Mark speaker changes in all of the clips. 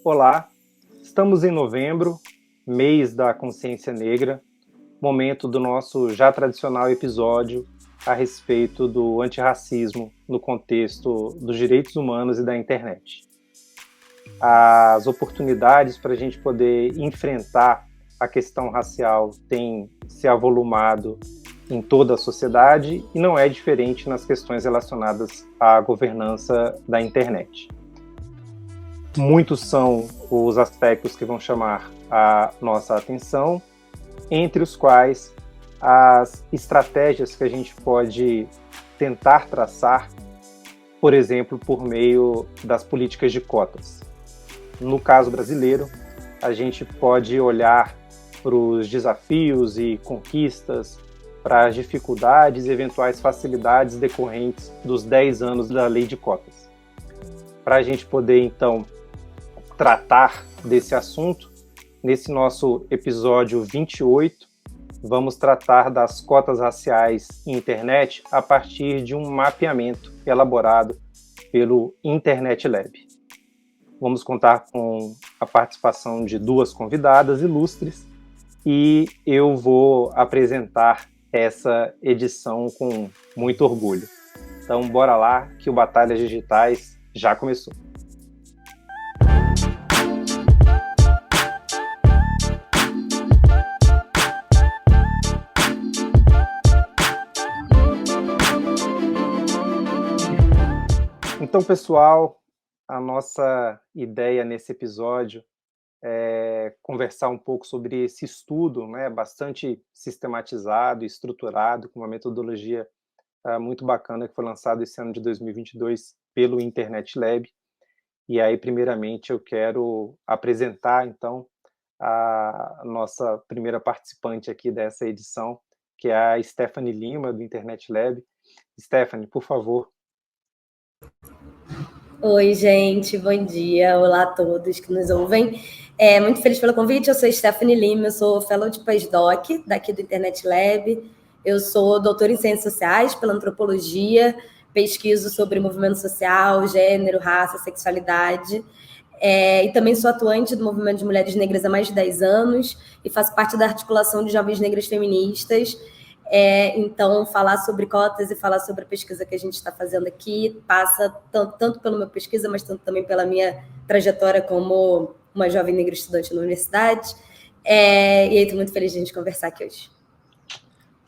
Speaker 1: Olá, estamos em novembro, mês da consciência negra, momento do nosso já tradicional episódio a respeito do antirracismo no contexto dos direitos humanos e da internet. As oportunidades para a gente poder enfrentar a questão racial têm se avolumado em toda a sociedade e não é diferente nas questões relacionadas à governança da internet. Muitos são os aspectos que vão chamar a nossa atenção, entre os quais as estratégias que a gente pode tentar traçar, por exemplo, por meio das políticas de cotas. No caso brasileiro, a gente pode olhar para os desafios e conquistas, para as dificuldades e eventuais facilidades decorrentes dos 10 anos da lei de cotas. Para a gente poder, então, tratar desse assunto, nesse nosso episódio 28, vamos tratar das cotas raciais em internet a partir de um mapeamento elaborado pelo Internet Lab. Vamos contar com a participação de duas convidadas ilustres e eu vou apresentar essa edição com muito orgulho. Então, bora lá, que o Batalhas Digitais já começou. Então, pessoal, a nossa ideia nesse episódio é conversar um pouco sobre esse estudo, né, bastante sistematizado e estruturado, com uma metodologia muito bacana que foi lançado esse ano de 2022 pelo Internet Lab. E aí, primeiramente, eu quero apresentar, então, a nossa primeira participante aqui dessa edição, que é a Stephanie Lima, do Internet Lab. Stephanie, por favor.
Speaker 2: Oi, gente, bom dia. Olá a todos que nos ouvem. Muito feliz pelo convite. Eu sou Stephanie Lima, eu sou fellow de pós-doc daqui do Internet Lab. Eu sou doutora em Ciências Sociais pela Antropologia, pesquiso sobre movimento social, gênero, raça, sexualidade. E também sou atuante do movimento de mulheres negras há mais de 10 anos e faço parte da articulação de jovens negras feministas. Então, falar sobre cotas e falar sobre a pesquisa que a gente está fazendo aqui passa tanto pela minha pesquisa, mas tanto também pela minha trajetória como uma jovem negra estudante na universidade. E aí, estou muito feliz de a gente conversar aqui hoje.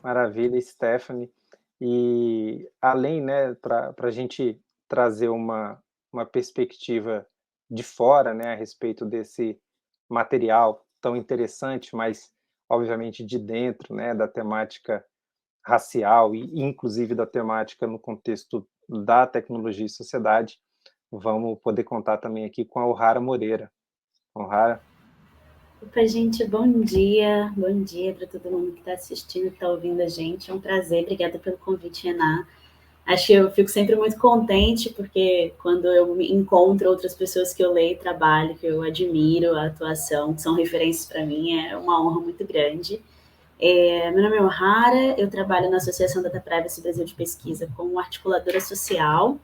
Speaker 1: Maravilha, Stephanie. E além, né, para a gente trazer uma perspectiva de fora, né, a respeito desse material tão interessante, mas obviamente de dentro, né, da temática racial e inclusive da temática no contexto da tecnologia e sociedade, vamos poder contar também aqui com a O'Hara Moreira. O'Hara.
Speaker 3: Opa, gente, bom dia para todo mundo que está assistindo e está ouvindo a gente. É um prazer, obrigada pelo convite, Renan. Acho que eu fico sempre muito contente, porque quando eu encontro outras pessoas que eu leio trabalho, que eu admiro a atuação, que são referências para mim, é uma honra muito grande. Meu nome é O'Hara, eu trabalho na Associação Data Privacy Brasil de Pesquisa como articuladora social,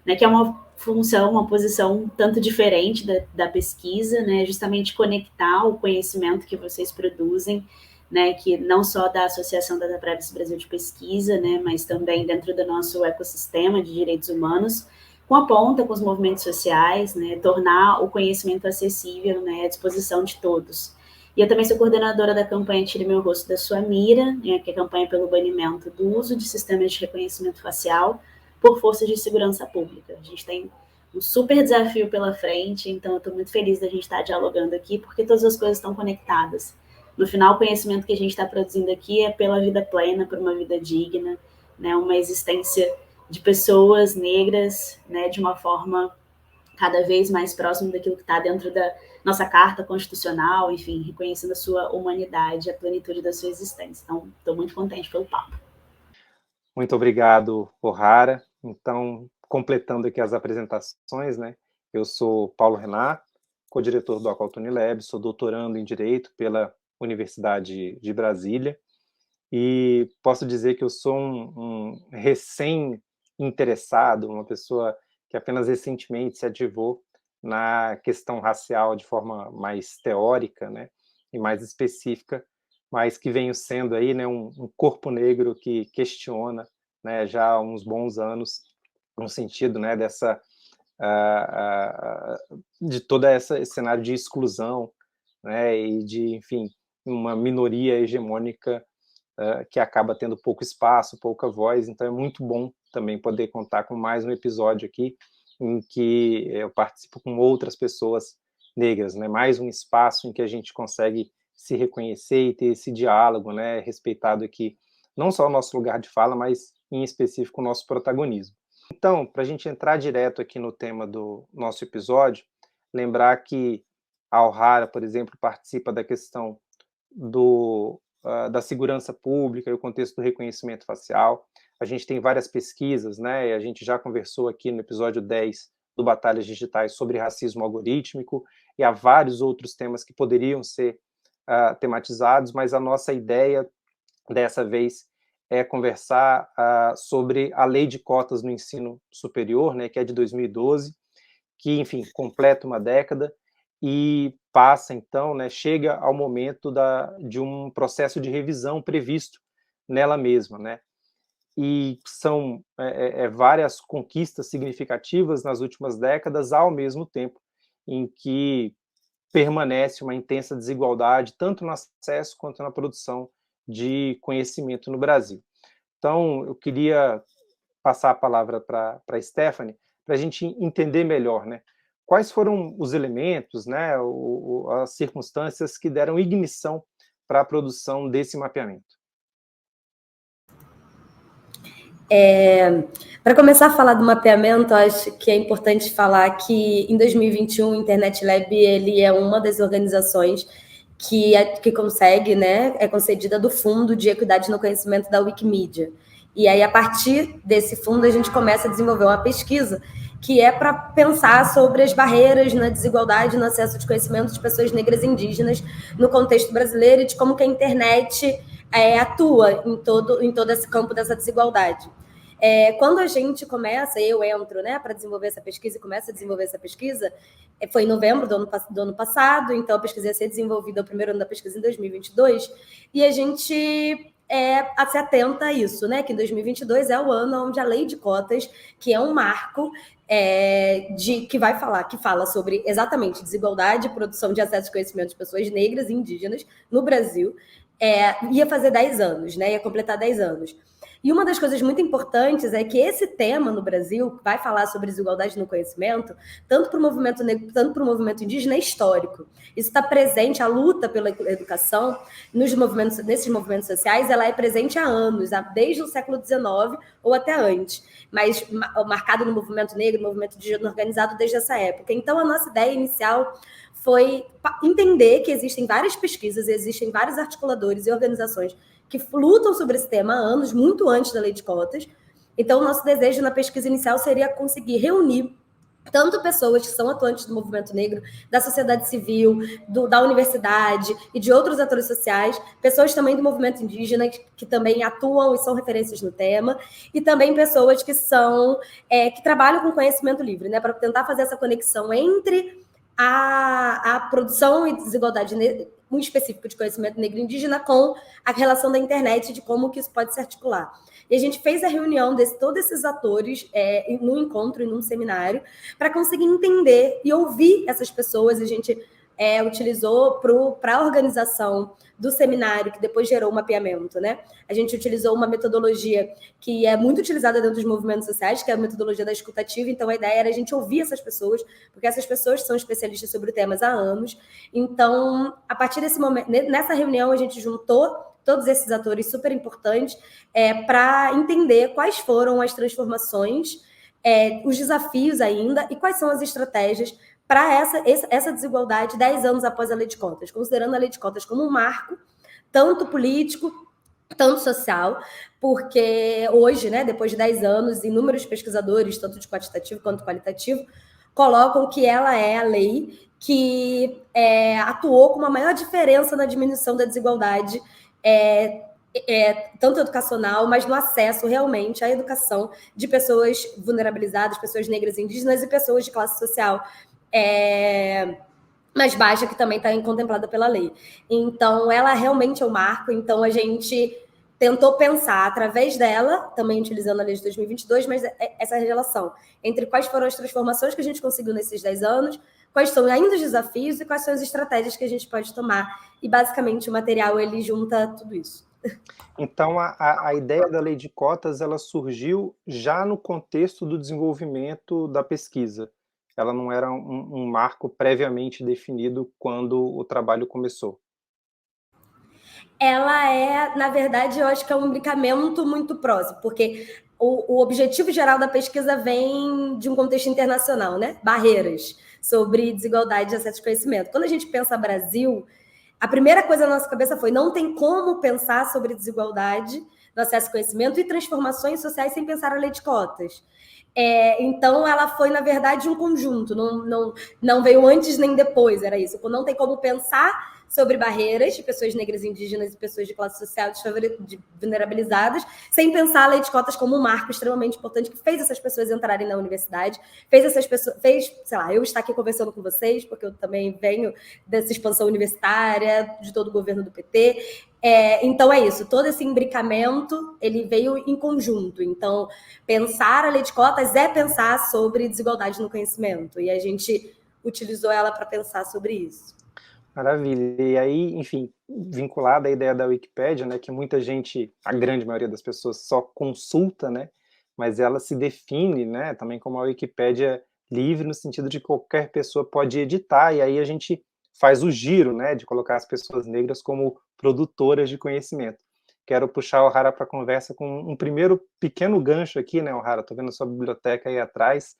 Speaker 3: né, que é uma função, uma posição tanto diferente da pesquisa, né, justamente conectar o conhecimento que vocês produzem, né, que não só da Associação Data Privacy Brasil de Pesquisa, né, mas também dentro do nosso ecossistema de direitos humanos, com a ponta com os movimentos sociais, né, tornar o conhecimento acessível, né, à disposição de todos. E eu também sou coordenadora da campanha Tire Meu Rosto da Sua Mira, né, que é a campanha pelo banimento do uso de sistemas de reconhecimento facial por forças de segurança pública. A gente tem um super desafio pela frente, então eu estou muito feliz da gente estar dialogando aqui, porque todas as coisas estão conectadas. No final, o conhecimento que a gente está produzindo aqui é pela vida plena, por uma vida digna, né, uma existência de pessoas negras, né, de uma forma cada vez mais próximo daquilo que está dentro da nossa Carta Constitucional, enfim, reconhecendo a sua humanidade, a plenitude da sua existência. Então, estou muito contente pelo papo.
Speaker 1: Muito obrigado, O'Hara. Então, completando aqui as apresentações, né? Eu sou Paulo Renat, co-diretor do Aqualtune Lab, sou doutorando em Direito pela Universidade de Brasília e posso dizer que eu sou um recém-interessado, uma pessoa que apenas recentemente se ativou na questão racial de forma mais teórica, né, e mais específica, mas que venho sendo aí, né, um corpo negro que questiona, né, já há uns bons anos, no sentido, né, dessa de todo esse cenário de exclusão, né, e de, enfim, uma minoria hegemônica que acaba tendo pouco espaço, pouca voz. Então é muito bom também poder contar com mais um episódio aqui em que eu participo com outras pessoas negras, né? Mais um espaço em que a gente consegue se reconhecer e ter esse diálogo, né? Respeitado aqui não só o nosso lugar de fala, mas em específico o nosso protagonismo. Então, para a gente entrar direto aqui no tema do nosso episódio, lembrar que a O'Hara, por exemplo, participa da questão da segurança pública e o contexto do reconhecimento facial. A gente tem várias pesquisas, né? E a gente já conversou aqui no episódio 10 do Batalhas Digitais sobre racismo algorítmico, e há vários outros temas que poderiam ser tematizados, mas a nossa ideia dessa vez é conversar sobre a lei de cotas no ensino superior, né, que é de 2012, que, enfim, completa uma década e passa, então, né, chega ao momento de um processo de revisão previsto nela mesma, né? E são várias conquistas significativas nas últimas décadas, ao mesmo tempo em que permanece uma intensa desigualdade, tanto no acesso quanto na produção de conhecimento no Brasil. Então, eu queria passar a palavra para a Stephanie, para a gente entender melhor, né? Quais foram os elementos, né, as circunstâncias que deram ignição para a produção desse mapeamento?
Speaker 2: Para começar a falar do mapeamento, acho que é importante falar que em 2021 o Internet Lab ele é uma das organizações que consegue, né, é concedida do Fundo de Equidade no Conhecimento da Wikimedia. E aí, a partir desse fundo, a gente começa a desenvolver uma pesquisa que é para pensar sobre as barreiras na desigualdade no acesso de conhecimento de pessoas negras e indígenas no contexto brasileiro e de como que a internet atua em todo esse campo dessa desigualdade. Quando a gente começa, eu entro, né, para desenvolver essa pesquisa e começo a desenvolver essa pesquisa, foi em novembro do ano passado, então a pesquisa ia ser desenvolvida, o primeiro ano da pesquisa em 2022, e a gente se atenta a isso, né, que 2022 é o ano onde a lei de cotas, que é um marco que fala sobre exatamente desigualdade e produção de acesso a conhecimento de pessoas negras e indígenas no Brasil, ia fazer 10 anos, né, ia completar 10 anos. E uma das coisas muito importantes é que esse tema no Brasil vai falar sobre desigualdade no conhecimento, tanto para o movimento negro, tanto para o movimento indígena, é histórico. Isso está presente, a luta pela educação nesses movimentos sociais, ela é presente há anos, desde o século XIX ou até antes, mas marcado no movimento negro, no movimento indígena organizado desde essa época. Então, a nossa ideia inicial foi entender que existem várias pesquisas, existem vários articuladores e organizações que lutam sobre esse tema há anos, muito antes da lei de cotas. Então, o nosso desejo na pesquisa inicial seria conseguir reunir tanto pessoas que são atuantes do movimento negro, da sociedade civil, da universidade e de outros atores sociais, pessoas também do movimento indígena que também atuam e são referências no tema, e também pessoas que trabalham com conhecimento livre, né, para tentar fazer essa conexão entre a produção e desigualdade muito específico de conhecimento negro e indígena com a relação da internet, de como que isso pode se articular. E a gente fez a reunião de todos esses atores num encontro e num seminário para conseguir entender e ouvir essas pessoas. A gente utilizou para a organização do seminário, que depois gerou o mapeamento, né? A gente utilizou uma metodologia que é muito utilizada dentro dos movimentos sociais, que é a metodologia da escutativa. Então, a ideia era a gente ouvir essas pessoas, porque essas pessoas são especialistas sobre temas há anos. Então, a partir desse momento, nessa reunião, a gente juntou todos esses atores super importantes para entender quais foram as transformações, os desafios ainda e quais são as estratégias para essa desigualdade 10 anos após a lei de cotas, considerando a lei de cotas como um marco, tanto político, tanto social, porque hoje, né, depois de 10 anos, inúmeros pesquisadores, tanto de quantitativo quanto qualitativo, colocam que ela é a lei que atuou com uma maior diferença na diminuição da desigualdade, tanto educacional, mas no acesso realmente à educação de pessoas vulnerabilizadas, pessoas negras e indígenas e pessoas de classe social mais baixa, que também está contemplada pela lei. Então, ela realmente é um marco. Então, a gente tentou pensar através dela, também utilizando a lei de 2022, mas essa relação entre quais foram as transformações que a gente conseguiu nesses 10 anos, quais são ainda os desafios e quais são as estratégias que a gente pode tomar. E, basicamente, o material, ele junta tudo isso.
Speaker 1: Então, a ideia da lei de cotas, ela surgiu já no contexto do desenvolvimento da pesquisa. Ela não era um marco previamente definido quando o trabalho começou.
Speaker 2: Ela é, na verdade, eu acho que é um imbricamento muito próximo, porque o objetivo geral da pesquisa vem de um contexto internacional, né? Barreiras sobre desigualdade de acesso ao conhecimento. Quando a gente pensa Brasil, a primeira coisa na nossa cabeça foi: não tem como pensar sobre desigualdade no acesso ao conhecimento e transformações sociais sem pensar a lei de cotas. Então, ela foi, na verdade, um conjunto, não veio antes nem depois, era isso. Não tem como pensar sobre barreiras de pessoas negras, indígenas e pessoas de classe social vulnerabilizadas, sem pensar a lei de cotas como um marco extremamente importante que fez essas pessoas entrarem na universidade, fez, sei lá, eu estar aqui conversando com vocês, porque eu também venho dessa expansão universitária, de todo o governo do PT. Então é isso, todo esse imbricamento, ele veio em conjunto. Então, pensar a lei de cotas é pensar sobre desigualdade no conhecimento, e a gente utilizou ela para pensar sobre isso.
Speaker 1: Maravilha. E aí, enfim, vinculada à ideia da Wikipédia, né, que muita gente, a grande maioria das pessoas só consulta, né, mas ela se define, né, também como a Wikipédia livre no sentido de que qualquer pessoa pode editar, e aí a gente faz o giro, né, de colocar as pessoas negras como produtoras de conhecimento. Quero puxar o O'Hara para a conversa com um primeiro pequeno gancho aqui, né, O'Hara? Estou vendo a sua biblioteca aí atrás,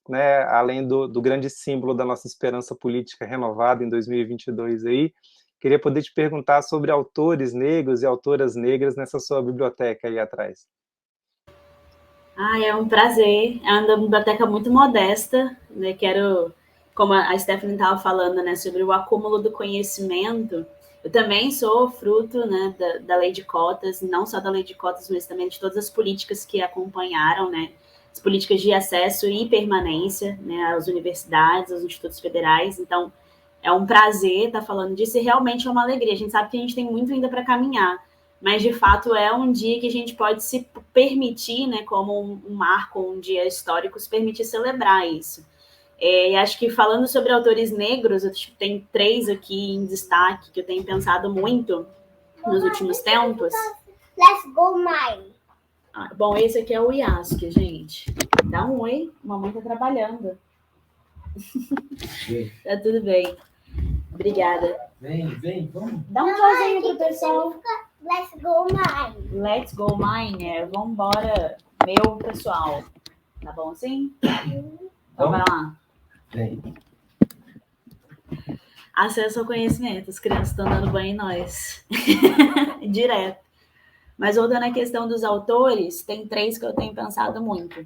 Speaker 1: né, além do grande símbolo da nossa esperança política renovada em 2022 aí, queria poder te perguntar sobre autores negros e autoras negras nessa sua biblioteca aí atrás.
Speaker 3: É um prazer, é uma biblioteca muito modesta, né, quero, como a Stephanie estava falando, né, sobre o acúmulo do conhecimento, eu também sou fruto, né, da lei de cotas, não só da lei de cotas, mas também de todas as políticas que acompanharam, né, as políticas de acesso e permanência, né, às universidades, aos institutos federais. Então, é um prazer estar falando disso e realmente é uma alegria. A gente sabe que a gente tem muito ainda para caminhar, mas, de fato, é um dia que a gente pode se permitir, né, como um marco, um dia histórico, se permitir celebrar isso. E acho que, falando sobre autores negros, eu tenho 3 aqui em destaque que eu tenho pensado muito nos últimos tempos.
Speaker 4: Let's go, mine.
Speaker 3: Bom, esse aqui é o Yasuke, gente. Dá um oi, mamãe tá trabalhando. Tá tudo bem. Obrigada.
Speaker 4: Vem, vamos.
Speaker 3: Dá um tchauzinho pro pessoal.
Speaker 4: Let's go, mine.
Speaker 3: Let's go, mine. Vambora, meu pessoal. Tá bom assim? Então vai lá.
Speaker 4: Vem.
Speaker 3: Acesso ao conhecimento. As crianças estão dando banho em nós. Direto. Mas voltando à questão dos autores, tem 3 que eu tenho pensado muito.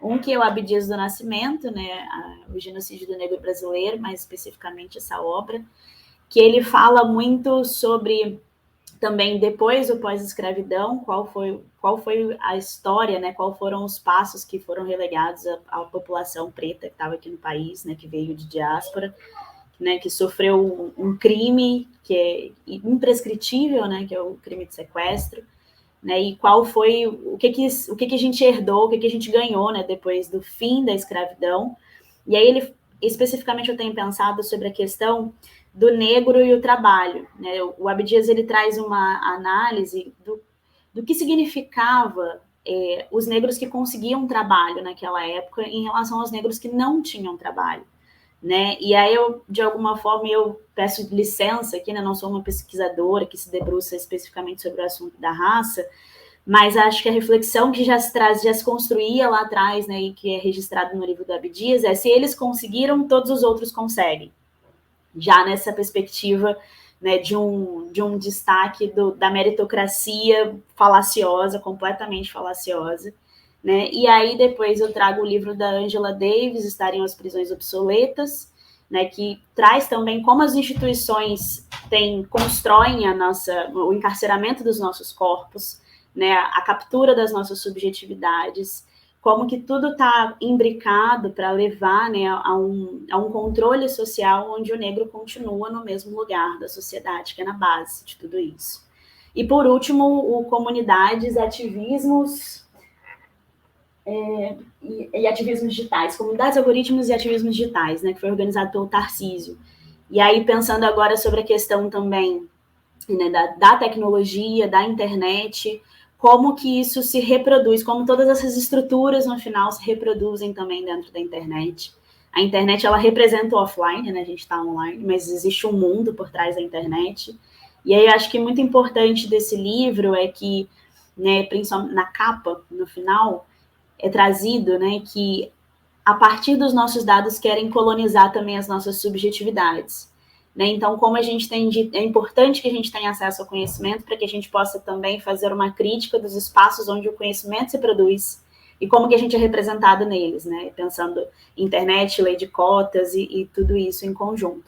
Speaker 3: Um que é o Abdias do Nascimento, né, o genocídio do negro brasileiro, mais especificamente essa obra, que ele fala muito sobre também depois do pós-escravidão, qual foi a história, né, quais foram os passos que foram relegados à população preta que estava aqui no país, né, que veio de diáspora, né, que sofreu um crime que é imprescritível, né, que é o crime de sequestro, né, e qual foi o que a gente herdou, o que a gente ganhou, né, depois do fim da escravidão. E aí ele, especificamente, eu tenho pensado sobre a questão do negro e o trabalho, né? O Abdias, ele traz uma análise do que significava os negros que conseguiam trabalho naquela época em relação aos negros que não tinham trabalho, né? E aí eu, de alguma forma, eu peço licença aqui, né? Não sou uma pesquisadora que se debruça especificamente sobre o assunto da raça, mas acho que a reflexão que já se construía lá atrás, né, e que é registrado no livro do Abdias, é: se eles conseguiram, todos os outros conseguem. Já nessa perspectiva, né, de um destaque da meritocracia falaciosa, completamente falaciosa, né? E aí depois eu trago o livro da Angela Davis, Estarem as Prisões Obsoletas, né, que traz também como as instituições constroem o encarceramento dos nossos corpos, né, a captura das nossas subjetividades, como que tudo está imbricado para levar, né, a um controle social onde o negro continua no mesmo lugar da sociedade, que é na base de tudo isso. E, por último, o Comunidades, Ativismos e Ativismos Digitais, Comunidades, Algoritmos e Ativismos Digitais, né, que foi organizado pelo Tarcísio. E aí, pensando agora sobre a questão também, né, da tecnologia, da internet, como que isso se reproduz, como todas essas estruturas, no final, se reproduzem também dentro da internet. A internet, ela representa o offline, né? A gente está online, mas existe um mundo por trás da internet. E aí, eu acho que muito importante desse livro é que, né, principalmente na capa, no final, é trazido, né, que a partir dos nossos dados querem colonizar também as nossas subjetividades. Né? Então, como a gente tem, é importante que a gente tenha acesso ao conhecimento para que a gente possa também fazer uma crítica dos espaços onde o conhecimento se produz e como que a gente é representado neles, né? Pensando em internet, lei de cotas e tudo isso em conjunto.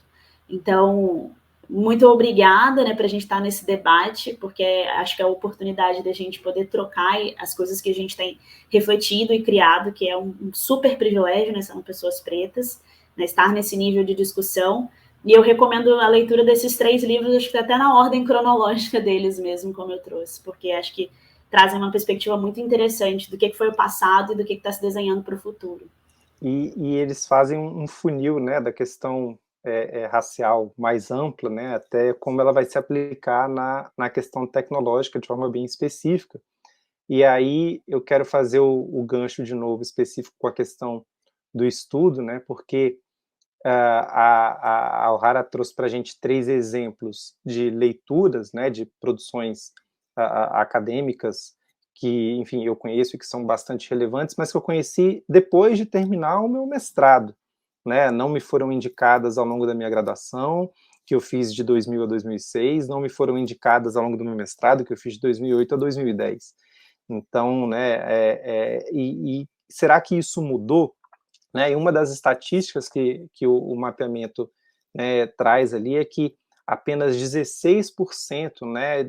Speaker 3: Então, muito obrigada, né, para a gente estar nesse debate, porque acho que é a oportunidade da gente poder trocar as coisas que a gente tem refletido e criado, que é um super privilégio, né, sendo pessoas pretas, né, estar nesse nível de discussão. E eu recomendo a leitura desses 3 livros, acho que até na ordem cronológica deles mesmo, como eu trouxe, porque acho que trazem uma perspectiva muito interessante do que foi o passado e do que está se desenhando para o futuro.
Speaker 1: E eles fazem um funil, né, da questão racial mais ampla, né, até como ela vai se aplicar na questão tecnológica de forma bem específica. E aí eu quero fazer o gancho de novo específico com a questão do estudo, né, porque a Alhara trouxe para a gente 3 exemplos de leituras, né, de produções acadêmicas que, enfim, eu conheço e que são bastante relevantes, mas que eu conheci depois de terminar o meu mestrado, né, não me foram indicadas ao longo da minha graduação, que eu fiz de 2000 a 2006, não me foram indicadas ao longo do meu mestrado, que eu fiz de 2008 a 2010. Então, né, e será que isso mudou? Né, e uma das estatísticas que o mapeamento, né, traz ali é que apenas 16%, né,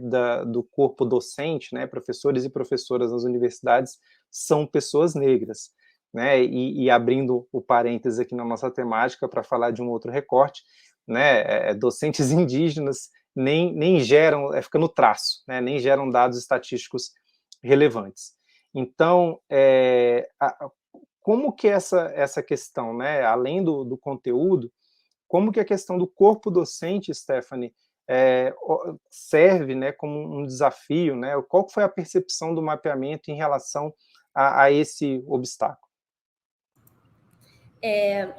Speaker 1: do corpo docente, né, professores e professoras nas universidades, são pessoas negras. Né, e abrindo o parênteses aqui na nossa temática para falar de um outro recorte, né, docentes indígenas nem geram, fica no traço, né, nem geram dados estatísticos relevantes. Então, como que essa questão, né, além do conteúdo, como que a questão do corpo docente, Stephanie, serve, né, como um desafio, né? Qual foi a percepção do mapeamento em relação a esse obstáculo?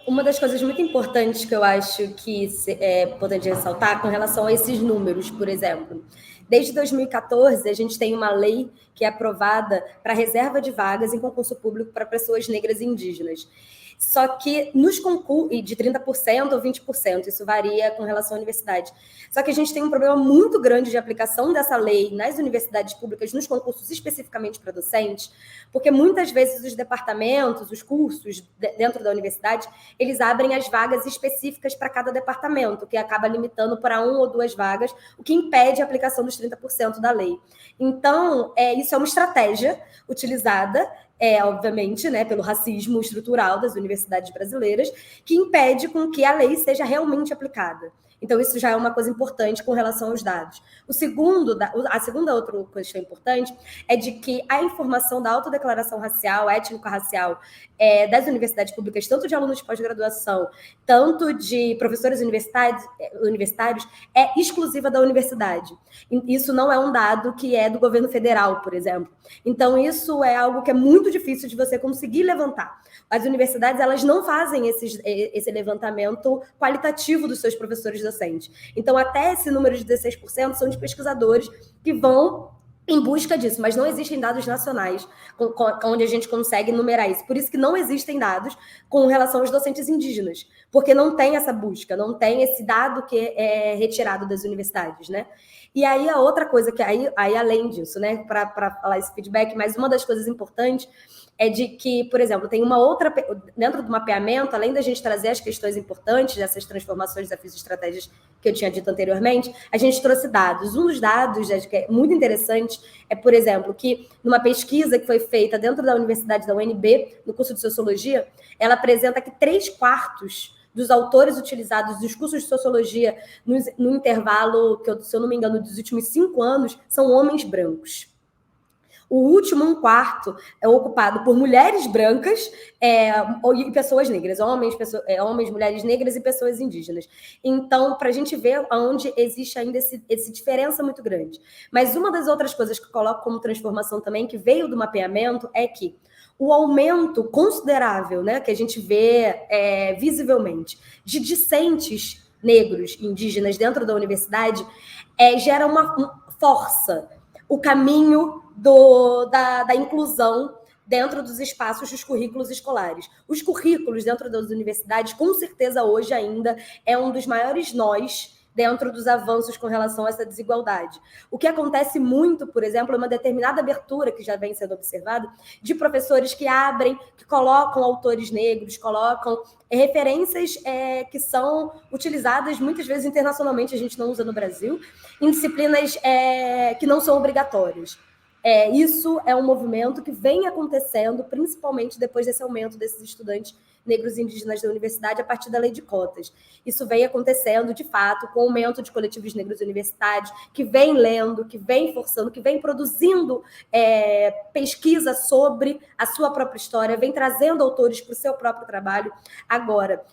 Speaker 2: Uma das coisas muito importantes que eu acho que é importante ressaltar com relação a esses números, por exemplo. Desde 2014, a gente tem uma lei que é aprovada para reserva de vagas em concurso público para pessoas negras e indígenas. Só que nos concursos, de 30% ou 20%, isso varia com relação à universidade. Só que a gente tem um problema muito grande de aplicação dessa lei nas universidades públicas, nos concursos especificamente para docentes, porque muitas vezes os departamentos, os cursos dentro da universidade, eles abrem as vagas específicas para cada departamento, que acaba limitando para 1 ou 2 vagas, o que impede a aplicação dos 30% da lei. Então, isso é uma estratégia utilizada, obviamente, né, pelo racismo estrutural das universidades brasileiras, que impede com que a lei seja realmente aplicada. Então, isso já é uma coisa importante com relação aos dados. A segunda outra questão importante é de que a informação da autodeclaração racial, étnico-racial, das universidades públicas, tanto de alunos de pós-graduação, tanto de professores universitários, é exclusiva da universidade. Isso não é um dado que é do governo federal, por exemplo. Então, isso é algo que é muito difícil de você conseguir levantar. As universidades, elas não fazem esse levantamento qualitativo dos seus professores docentes. Então, até esse número de 16% são de pesquisadores que vão em busca disso, mas não existem dados nacionais onde a gente consegue numerar isso. Por isso que não existem dados com relação aos docentes indígenas, porque não tem essa busca, não tem esse dado que é retirado das universidades, né? E aí a outra coisa que aí além disso, né, para falar esse feedback, mas uma das coisas importantes é de que, por exemplo, tem uma outra... Dentro do mapeamento, além da gente trazer as questões importantes dessas transformações, desafios e estratégias que eu tinha dito anteriormente, a gente trouxe dados. Um dos dados que é muito interessante é, por exemplo, que numa pesquisa que foi feita dentro da Universidade da UNB, no curso de Sociologia, ela apresenta que 3/4 dos autores utilizados dos cursos de Sociologia no intervalo, que se eu não me engano, dos últimos 5 anos, são homens brancos. O último 1/4 é ocupado por mulheres brancas e pessoas negras, homens, mulheres negras e pessoas indígenas. Então, para a gente ver onde existe ainda essa diferença muito grande. Mas uma das outras coisas que eu coloco como transformação também, que veio do mapeamento, é que o aumento considerável, né, que a gente vê visivelmente, de discentes negros e indígenas dentro da universidade, gera força o caminho da inclusão dentro dos espaços dos currículos escolares. Os currículos dentro das universidades, com certeza, hoje ainda é um dos maiores nós dentro dos avanços com relação a essa desigualdade. O que acontece muito, por exemplo, é uma determinada abertura que já vem sendo observada de professores que abrem, que colocam autores negros, colocam referências que são utilizadas muitas vezes internacionalmente, a gente não usa no Brasil, em disciplinas que não são obrigatórias. Isso é um movimento que vem acontecendo, principalmente depois desse aumento desses estudantes negros e indígenas da universidade a partir da lei de cotas. Isso vem acontecendo, de fato, com o aumento de coletivos negros universitários, que vem lendo, que vem forçando, que vem produzindo pesquisa sobre a sua própria história, vem trazendo autores para o seu próprio trabalho. Agora,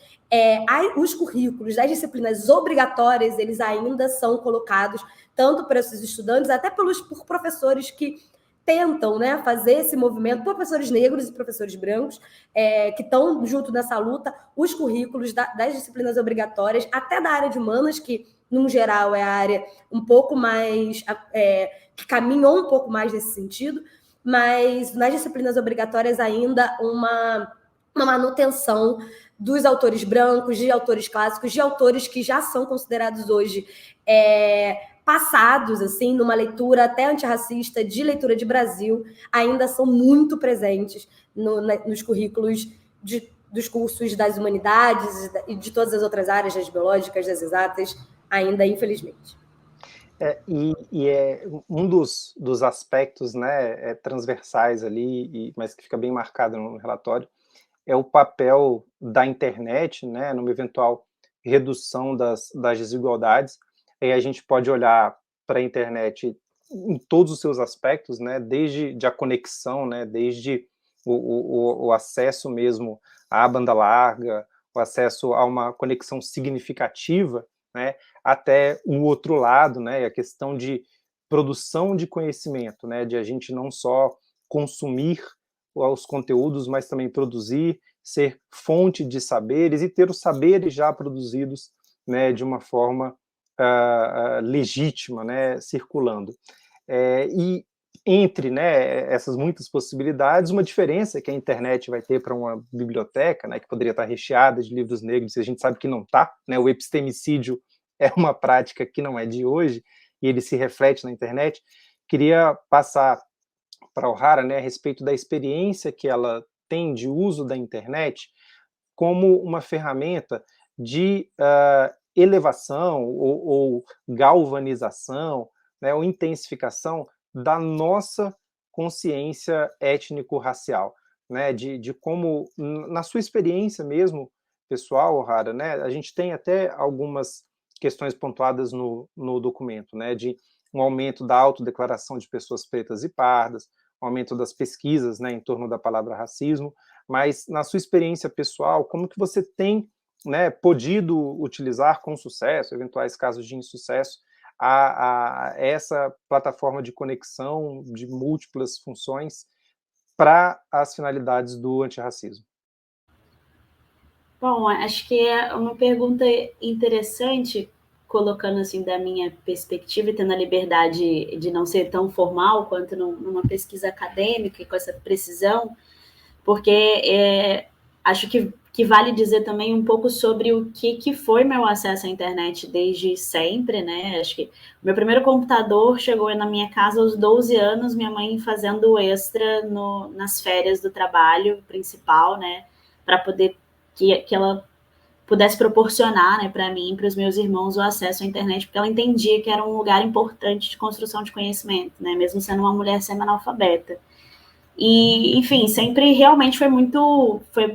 Speaker 2: os currículos das disciplinas obrigatórias, eles ainda são colocados tanto para esses estudantes, até por professores que tentam, né, fazer esse movimento, professores negros e professores brancos, que estão junto nessa luta, os currículos das disciplinas obrigatórias, até da área de humanas, que, no geral, é a área um pouco mais... que caminhou um pouco mais nesse sentido, mas nas disciplinas obrigatórias ainda uma manutenção dos autores brancos, de autores clássicos, de autores que já são considerados hoje passados, assim, numa leitura até antirracista, de leitura de Brasil, ainda são muito presentes nos currículos dos cursos das humanidades e de todas as outras áreas, das biológicas, das exatas, ainda, infelizmente.
Speaker 1: E é um dos aspectos, né, transversais ali, mas que fica bem marcado no relatório, é o papel da internet, né, numa eventual redução das desigualdades. Aí a gente pode olhar para a internet em todos os seus aspectos, né, desde a conexão, né, desde o acesso mesmo à banda larga, o acesso a uma conexão significativa, né, até o outro lado, né, a questão de produção de conhecimento, né, de a gente não só consumir os conteúdos, mas também produzir, ser fonte de saberes e ter os saberes já produzidos, né, de uma forma legítima, né, circulando. E entre, né, essas muitas possibilidades, uma diferença que a internet vai ter para uma biblioteca, né, que poderia estar recheada de livros negros, e a gente sabe que não está, né, o epistemicídio é uma prática que não é de hoje, e ele se reflete na internet. Queria passar para o Ohara, né, a respeito da experiência que ela tem de uso da internet como uma ferramenta de elevação ou galvanização, né, ou intensificação da nossa consciência étnico-racial, né, de como, na sua experiência mesmo, pessoal, Ohara, né, a gente tem até algumas questões pontuadas no documento, né, de um aumento da autodeclaração de pessoas pretas e pardas, um aumento das pesquisas, né, em torno da palavra racismo, mas na sua experiência pessoal, como que você tem, né, podido utilizar com sucesso, eventuais casos de insucesso, a essa plataforma de conexão de múltiplas funções para as finalidades do antirracismo?
Speaker 3: Bom, acho que é uma pergunta interessante, colocando assim da minha perspectiva e tendo a liberdade de não ser tão formal quanto numa pesquisa acadêmica e com essa precisão, porque acho que que vale dizer também um pouco sobre o que foi meu acesso à internet desde sempre, né? Acho que o meu primeiro computador chegou na minha casa aos 12 anos, minha mãe fazendo extra nas férias do trabalho principal, né? Para poder que ela pudesse proporcionar, né, para mim e para os meus irmãos o acesso à internet, porque ela entendia que era um lugar importante de construção de conhecimento, né? Mesmo sendo uma mulher semi-analfabeta. E, enfim, sempre realmente foi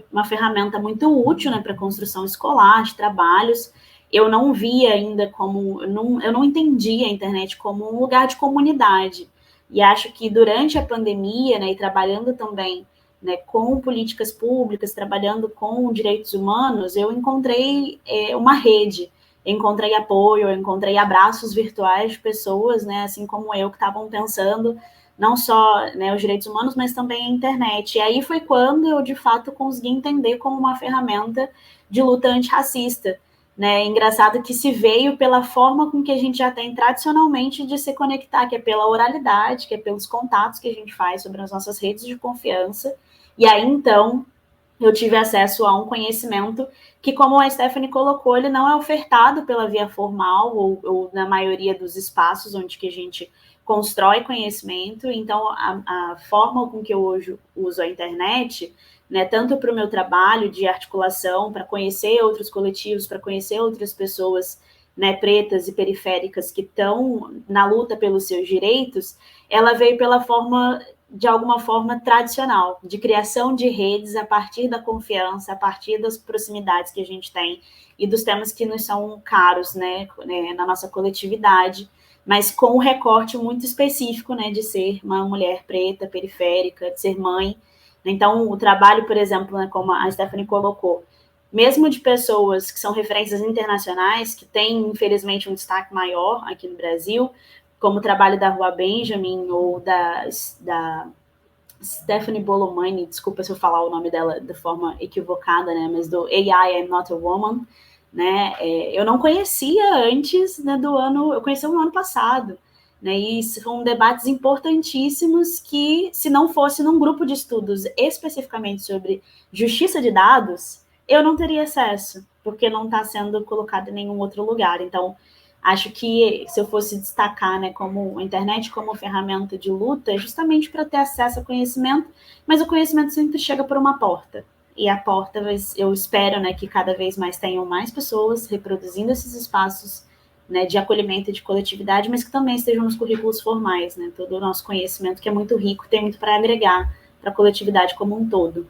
Speaker 3: uma ferramenta muito útil, né, para construção escolar, de trabalhos. Eu não via ainda eu não entendia a internet como um lugar de comunidade. E acho que durante a pandemia, né, e trabalhando também, né, com políticas públicas, trabalhando com direitos humanos, eu encontrei uma rede, eu encontrei apoio, eu encontrei abraços virtuais de pessoas, né, assim como eu, que estavam pensando não só, né, os direitos humanos, mas também a internet. E aí foi quando eu, de fato, consegui entender como uma ferramenta de luta antirracista. Né? Engraçado que se veio pela forma com que a gente já tem tradicionalmente de se conectar, que é pela oralidade, que é pelos contatos que a gente faz sobre as nossas redes de confiança. E aí, então, eu tive acesso a um conhecimento que, como a Stephanie colocou, ele não é ofertado pela via formal ou na maioria dos espaços onde que a gente constrói conhecimento. Então, a forma com que eu hoje uso a internet, né, tanto para o meu trabalho de articulação, para conhecer outros coletivos, para conhecer outras pessoas, né, pretas e periféricas que estão na luta pelos seus direitos, ela veio pela forma, de alguma forma, tradicional, de criação de redes a partir da confiança, a partir das proximidades que a gente tem e dos temas que nos são caros, né, na nossa coletividade, mas com um recorte muito específico, né, de ser uma mulher preta, periférica, de ser mãe. Então, o trabalho, por exemplo, né, como a Stephanie colocou, mesmo de pessoas que são referências internacionais, que têm, infelizmente, um destaque maior aqui no Brasil, como o trabalho da Rua Benjamin ou da Stephanie Bolomani, desculpa se eu falar o nome dela de forma equivocada, né, mas do AI I'm Not a Woman, né, eu não conhecia antes, né, eu conheci no ano passado, né, e são debates importantíssimos que, se não fosse num grupo de estudos especificamente sobre justiça de dados, eu não teria acesso, porque não está sendo colocado em nenhum outro lugar. Então, acho que se eu fosse destacar, né, como a internet como ferramenta de luta, é justamente para ter acesso a conhecimento, mas o conhecimento sempre chega por uma porta. E a porta, eu espero, né, que cada vez mais tenham mais pessoas reproduzindo esses espaços, né, de acolhimento e de coletividade, mas que também estejam nos currículos formais, né, todo o nosso conhecimento, que é muito rico, tem muito para agregar para a coletividade como um todo.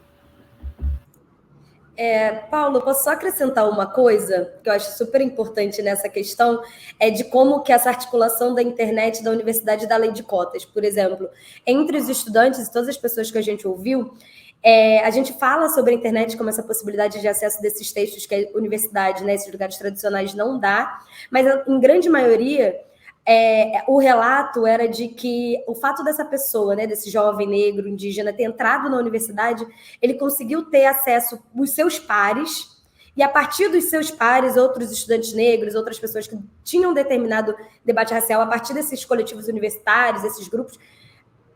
Speaker 2: Paulo, posso só acrescentar uma coisa que eu acho super importante nessa questão, é de como que essa articulação da internet, da universidade e da lei de cotas, por exemplo, entre os estudantes e todas as pessoas que a gente ouviu, a gente fala sobre a internet como essa possibilidade de acesso desses textos que a universidade, né, esses lugares tradicionais não dá, mas em grande maioria o relato era de que o fato dessa pessoa, né, desse jovem negro indígena ter entrado na universidade, ele conseguiu ter acesso aos seus pares, e a partir dos seus pares, outros estudantes negros, outras pessoas que tinham determinado debate racial, a partir desses coletivos universitários, esses grupos,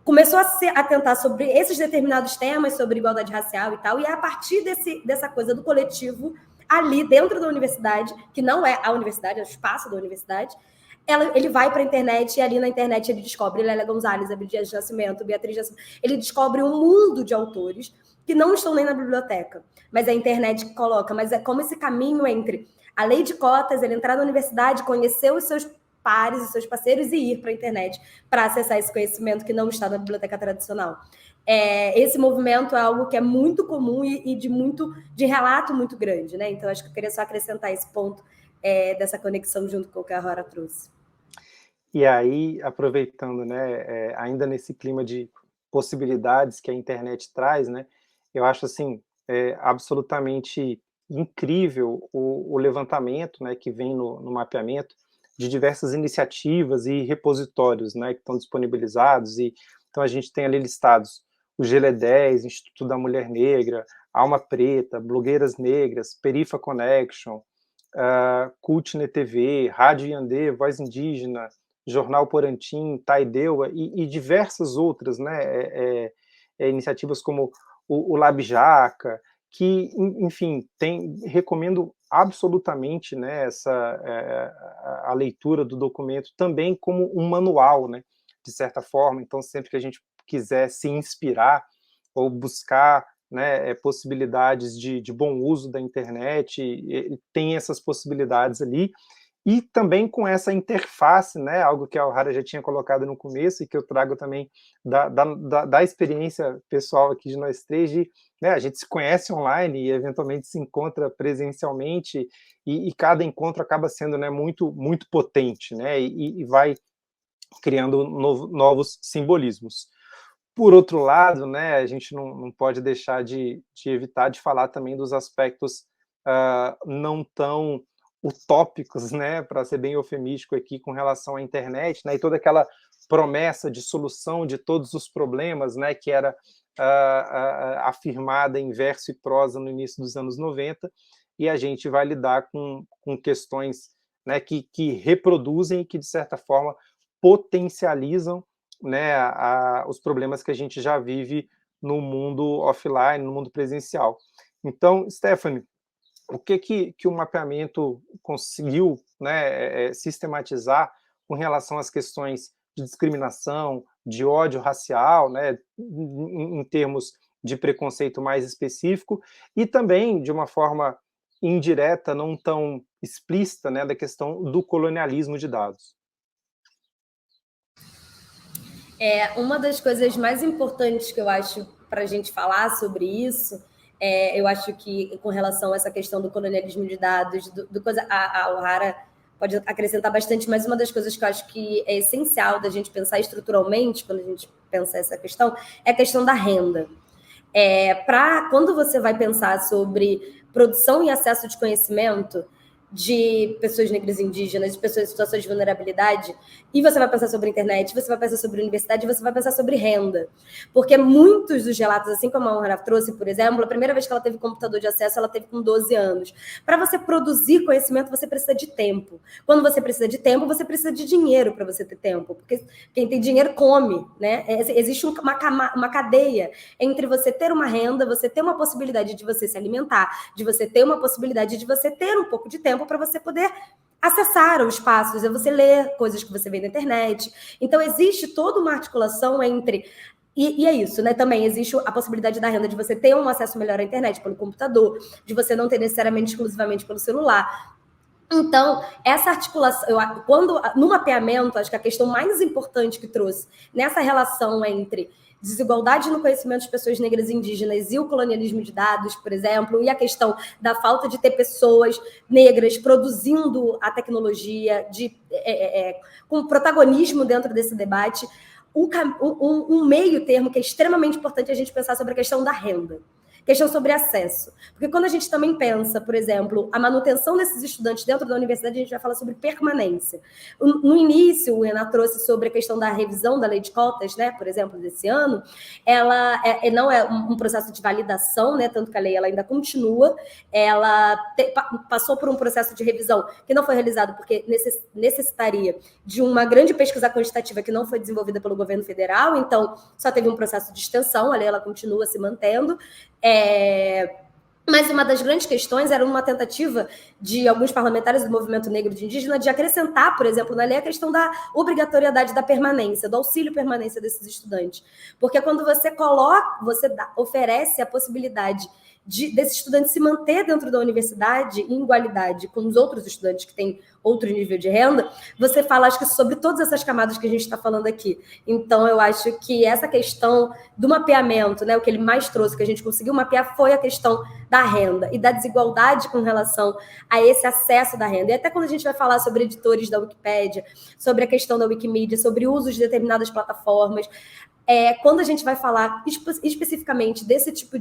Speaker 2: começou a tentar sobre esses determinados temas, sobre igualdade racial e tal, e a partir dessa coisa do coletivo, ali dentro da universidade, que não é a universidade, é o espaço da universidade, ele vai para a internet e ali na internet ele descobre Lélia Gonzalez, Abdias de Nascimento, Beatriz de Nascimento. Ele descobre um mundo de autores que não estão nem na biblioteca, mas é a internet que coloca. Mas é como esse caminho entre a lei de cotas, ele entrar na universidade, conhecer os seus pares, os seus parceiros e ir para a internet para acessar esse conhecimento que não está na biblioteca tradicional. Esse movimento é algo que é muito comum e de relato muito grande, né? Então, acho que eu queria só acrescentar esse ponto dessa conexão junto com o que a Rora trouxe.
Speaker 1: E aí, aproveitando, né, ainda nesse clima de possibilidades que a internet traz, né, eu acho assim absolutamente incrível o levantamento, né, que vem no mapeamento de diversas iniciativas e repositórios, né, que estão disponibilizados. E então a gente tem ali listados o GLE10, Instituto da Mulher Negra, Alma Preta, Blogueiras Negras, Perifa Connection, Cultne TV, Rádio Yandê, Voz Indígena, Jornal Porantim, Taideua e diversas outras, né, iniciativas como o Lab Jaca que, enfim, recomendo absolutamente, né, a leitura do documento também como um manual, né, de certa forma. Então, sempre que a gente quiser se inspirar ou buscar, né, possibilidades de bom uso da internet, tem essas possibilidades ali, e também com essa interface, né, algo que a O'Hara já tinha colocado no começo e que eu trago também da experiência pessoal aqui de nós três, né, a gente se conhece online e eventualmente se encontra presencialmente, e cada encontro acaba sendo, né, muito, muito potente, né, e vai criando novos simbolismos. Por outro lado, né, a gente não pode deixar de evitar de falar também dos aspectos não tão utópicos, né, para ser bem eufemístico aqui, com relação à internet, né, e toda aquela promessa de solução de todos os problemas, né, que era afirmada em verso e prosa no início dos anos 90, e a gente vai lidar com questões, né, que reproduzem e que, de certa forma, potencializam, né, os problemas que a gente já vive no mundo offline, no mundo presencial. Então, Stephanie, o que o mapeamento conseguiu, né, sistematizar com relação às questões de discriminação, de ódio racial, né, em termos de preconceito mais específico, e também de uma forma indireta, não tão explícita, né, da questão do colonialismo de dados?
Speaker 2: Uma das coisas mais importantes que eu acho para a gente falar sobre isso, eu acho que com relação a essa questão do colonialismo de dados, a O'Hara pode acrescentar bastante, mas uma das coisas que eu acho que é essencial da gente pensar estruturalmente, quando a gente pensa essa questão, é a questão da renda. Quando você vai pensar sobre produção e acesso de conhecimento de pessoas negras e indígenas, de pessoas em situações de vulnerabilidade, e você vai pensar sobre internet, você vai pensar sobre universidade, você vai pensar sobre renda. Porque muitos dos relatos, assim como a O'Hara trouxe, por exemplo, a primeira vez que ela teve computador de acesso, ela teve com 12 anos. Para você produzir conhecimento, você precisa de tempo. Quando você precisa de tempo, você precisa de dinheiro para você ter tempo. Porque quem tem dinheiro come, né? Existe uma cadeia entre você ter uma renda, você ter uma possibilidade de você se alimentar, de você ter uma possibilidade de você ter um pouco de tempo para você poder acessar os espaços, é você ler coisas que você vê na internet. Então, existe toda uma articulação entre... E é isso, né? Também existe a possibilidade da renda de você ter um acesso melhor à internet pelo computador, de você não ter necessariamente exclusivamente pelo celular. Então, essa articulação, no mapeamento, acho que a questão mais importante que trouxe nessa relação entre desigualdade no conhecimento de pessoas negras e indígenas e o colonialismo de dados, por exemplo, e a questão da falta de ter pessoas negras produzindo a tecnologia com protagonismo dentro desse debate, um meio termo que é extremamente importante a gente pensar sobre a questão da renda. Questão sobre acesso. Porque quando a gente também pensa, por exemplo, a manutenção desses estudantes dentro da universidade, a gente vai falar sobre permanência. No início, o Renan trouxe sobre a questão da revisão da lei de cotas, né, por exemplo, desse ano. Ela não é um processo de validação, né, tanto que a lei ela ainda continua. Ela passou por um processo de revisão que não foi realizado porque necessitaria de uma grande pesquisa quantitativa que não foi desenvolvida pelo governo federal, então só teve um processo de extensão, a lei ela continua se mantendo. Mas uma das grandes questões era uma tentativa de alguns parlamentares do movimento negro de indígena de acrescentar, por exemplo, na lei a questão da obrigatoriedade da permanência, do auxílio permanência desses estudantes. Porque quando você oferece a possibilidade desse estudante se manter dentro da universidade em igualdade com os outros estudantes que têm outro nível de renda, você fala, acho que sobre todas essas camadas que a gente está falando aqui. Então, eu acho que essa questão do mapeamento, né, o que ele mais trouxe, que a gente conseguiu mapear, foi a questão da renda e da desigualdade com relação a esse acesso da renda. E até quando a gente vai falar sobre editores da Wikipédia, sobre a questão da Wikimedia, sobre o uso de determinadas plataformas, quando a gente vai falar especificamente desse tipo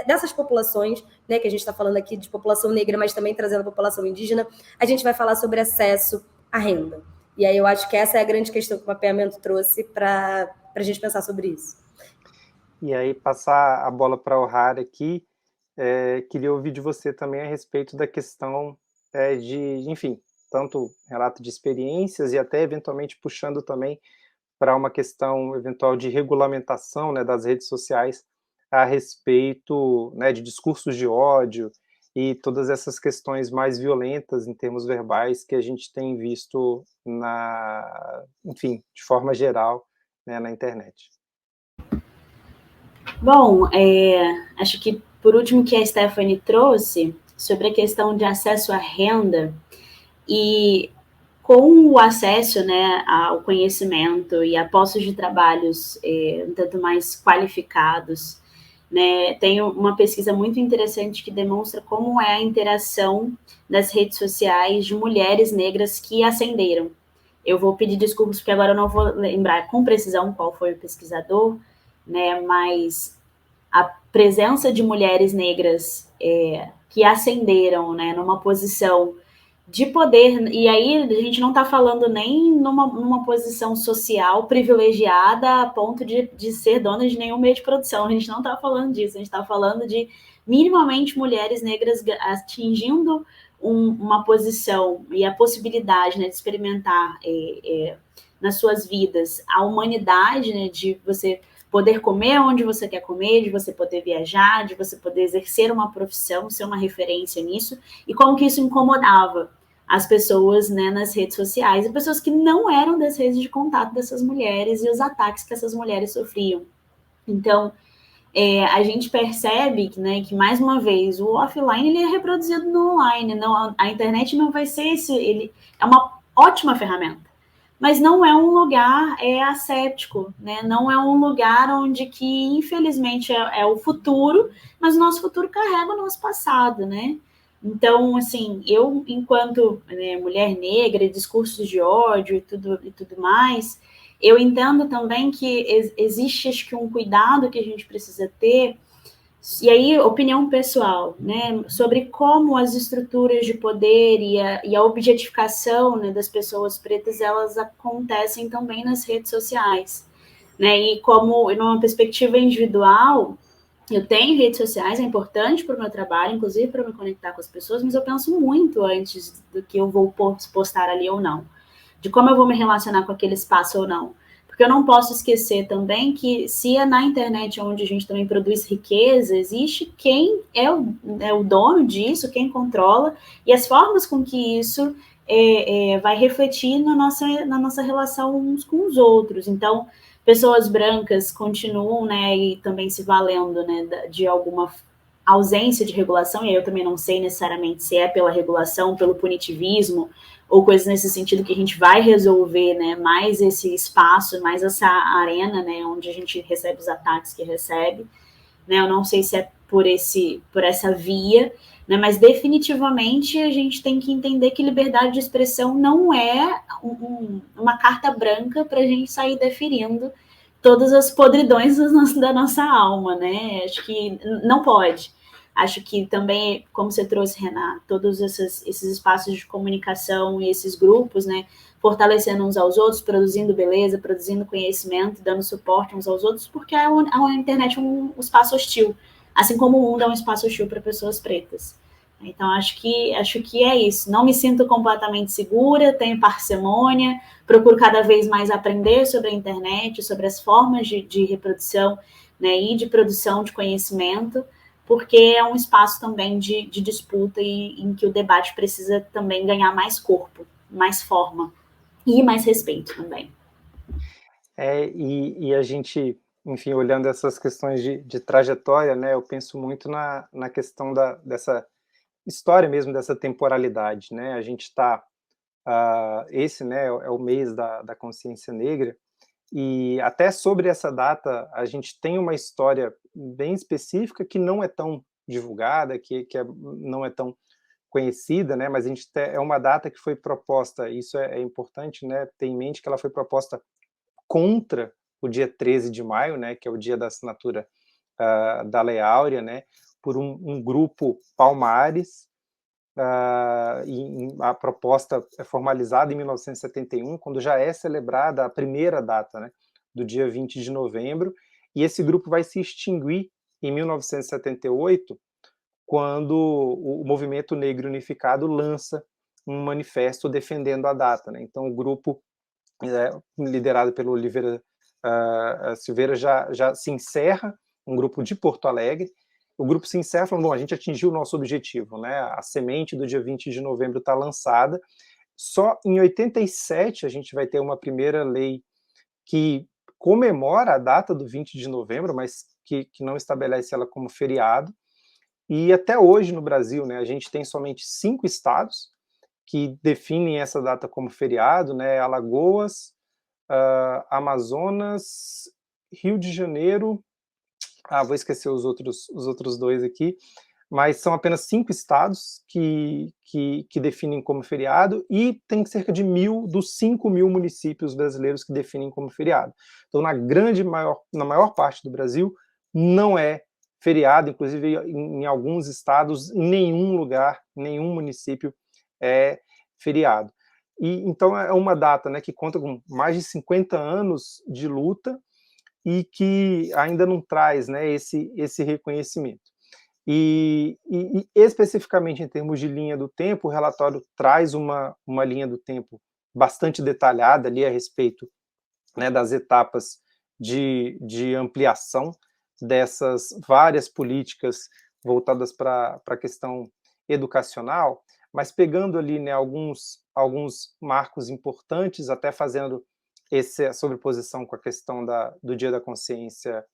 Speaker 2: dessas populações, né, que a gente está falando aqui de população negra, mas também trazendo a população indígena, a gente vai falar sobre acesso à renda. E aí eu acho que essa é a grande questão que o mapeamento trouxe para a gente pensar sobre isso.
Speaker 1: E aí, passar a bola para o O'Hara aqui, queria ouvir de você também a respeito da questão enfim, tanto relato de experiências e até eventualmente puxando também para uma questão eventual de regulamentação, né, das redes sociais a respeito, né, de discursos de ódio e todas essas questões mais violentas em termos verbais que a gente tem visto enfim, de forma geral, né, na internet.
Speaker 3: Bom, acho que por último que a Stephanie trouxe sobre a questão de acesso à renda e com o acesso, né, ao conhecimento e a postos de trabalhos um tanto mais qualificados, né, tem uma pesquisa muito interessante que demonstra como é a interação das redes sociais de mulheres negras que ascenderam. Eu vou pedir desculpas porque agora eu não vou lembrar com precisão qual foi o pesquisador, né, mas a presença de mulheres negras que ascenderam, né, numa posição de poder, e aí a gente não está falando nem numa posição social privilegiada a ponto de ser dona de nenhum meio de produção, a gente não está falando disso, a gente está falando de minimamente mulheres negras atingindo uma posição e a possibilidade, né, de experimentar nas suas vidas a humanidade, né, de você poder comer onde você quer comer, de você poder viajar, de você poder exercer uma profissão, ser uma referência nisso, e como que isso incomodava as pessoas, né, nas redes sociais, e pessoas que não eram das redes de contato dessas mulheres e os ataques que essas mulheres sofriam. Então, a gente percebe que, né, que, mais uma vez, o offline ele é reproduzido no online, não, a internet não vai ser ele é uma ótima ferramenta, mas não é um lugar asséptico, né? Não é um lugar onde que, infelizmente, é o futuro, mas o nosso futuro carrega o nosso passado, né? Então, assim, eu, enquanto, né, mulher negra, discursos de ódio e tudo mais, eu entendo também que existe, acho que, um cuidado que a gente precisa ter, e aí, opinião pessoal, né, sobre como as estruturas de poder e a objetificação, né, das pessoas pretas, elas acontecem também nas redes sociais, né, e como, numa perspectiva individual, eu tenho redes sociais, é importante para o meu trabalho, inclusive para me conectar com as pessoas, mas eu penso muito antes do que eu vou postar ali ou não, de como eu vou me relacionar com aquele espaço ou não. Porque eu não posso esquecer também que, se é na internet onde a gente também produz riqueza, existe quem é o dono disso, quem controla, e as formas com que isso vai refletir na nossa relação uns com os outros. Então, pessoas brancas continuam, né, e também se valendo, né, de alguma ausência de regulação, e aí eu também não sei necessariamente se é pela regulação, pelo punitivismo, ou coisas nesse sentido que a gente vai resolver, né, mais esse espaço, mais essa arena, né, onde a gente recebe os ataques que recebe, né, eu não sei se é por essa via, né, mas definitivamente a gente tem que entender que liberdade de expressão não é uma carta branca para a gente sair deferindo todas as podridões da nossa alma, né, acho que não pode. Acho que também, como você trouxe, Renato, todos esses espaços de comunicação e esses grupos, né, fortalecendo uns aos outros, produzindo beleza, produzindo conhecimento, dando suporte uns aos outros, porque a internet é um espaço hostil, assim como o mundo é um espaço hostil para pessoas pretas. Então, acho que é isso. Não me sinto completamente segura, tenho parcimônia, procuro cada vez mais aprender sobre a internet, sobre as formas de reprodução, né, e de produção de conhecimento, porque é um espaço também de disputa e em que o debate precisa também ganhar mais corpo, mais forma e mais respeito também.
Speaker 1: E a gente, enfim, olhando essas questões de trajetória, né, eu penso muito na questão dessa história mesmo, dessa temporalidade, né, a gente está, esse, né, é o mês da consciência negra, e até sobre essa data a gente tem uma história bem específica que não é tão divulgada, não é tão conhecida, né, mas a gente é uma data que foi proposta, isso é importante, né, ter em mente que ela foi proposta contra o dia 13 de maio, né, que é o dia da assinatura da Lei Áurea, né, por um grupo Palmares, e a proposta é formalizada em 1971, quando já é celebrada a primeira data, né, do dia 20 de novembro, e esse grupo vai se extinguir em 1978, quando o Movimento Negro Unificado lança um manifesto defendendo a data, né? Então o grupo, liderado pelo Oliveira Silveira, já se encerra um grupo de Porto Alegre. O grupo se encerra falando, bom, a gente atingiu o nosso objetivo, né? A semente do dia 20 de novembro está lançada. Só em 87 a gente vai ter uma primeira lei que comemora a data do 20 de novembro, mas que não estabelece ela como feriado. E até hoje no Brasil, né, a gente tem somente 5 estados que definem essa data como feriado, né? Alagoas, Amazonas, Rio de Janeiro, vou esquecer os outros 2 aqui, mas são apenas 5 estados que definem como feriado, e tem cerca de 1.000 dos 5.000 municípios brasileiros que definem como feriado. Então, na maior parte do Brasil, não é feriado, inclusive em alguns estados, em nenhum lugar, nenhum município é feriado. E então é uma data, né, que conta com mais de 50 anos de luta e que ainda não traz, né, esse reconhecimento. E especificamente em termos de linha do tempo, o relatório traz uma linha do tempo bastante detalhada ali a respeito, né, das etapas de ampliação dessas várias políticas voltadas para a questão educacional, mas pegando ali, né, alguns marcos importantes, até fazendo essa sobreposição com a questão do Dia da Consciência,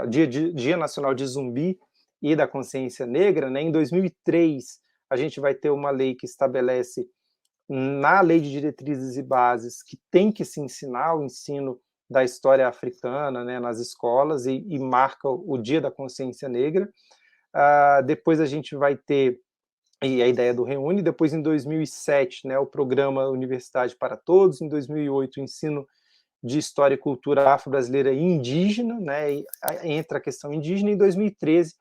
Speaker 1: Dia Nacional de Zumbi e da Consciência Negra, né? Em 2003, a gente vai ter uma lei que estabelece, na Lei de Diretrizes e Bases, que tem que se ensinar o ensino da história africana, né, nas escolas, e marca o Dia da Consciência Negra. Depois a gente vai ter e a ideia do Reúne, depois em 2007, né, o programa Universidade para Todos, em 2008 o ensino de História e Cultura Afro-Brasileira e Indígena, né, e entra a questão indígena, e em 2013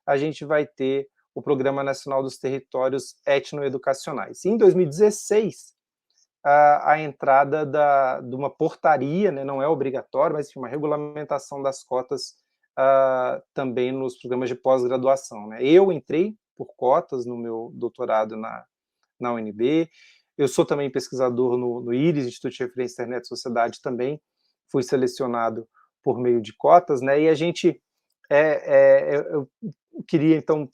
Speaker 1: a gente vai ter o Programa Nacional dos Territórios Etnoeducacionais. E em 2016, a entrada de uma portaria, né, não é obrigatório, mas enfim, uma regulamentação das cotas também nos programas de pós-graduação, né. Eu entrei por cotas no meu doutorado na UNB, eu sou também pesquisador no IRIS, Instituto de Referência Internet e Sociedade, também fui selecionado por meio de cotas, né, e a gente, eu queria, então,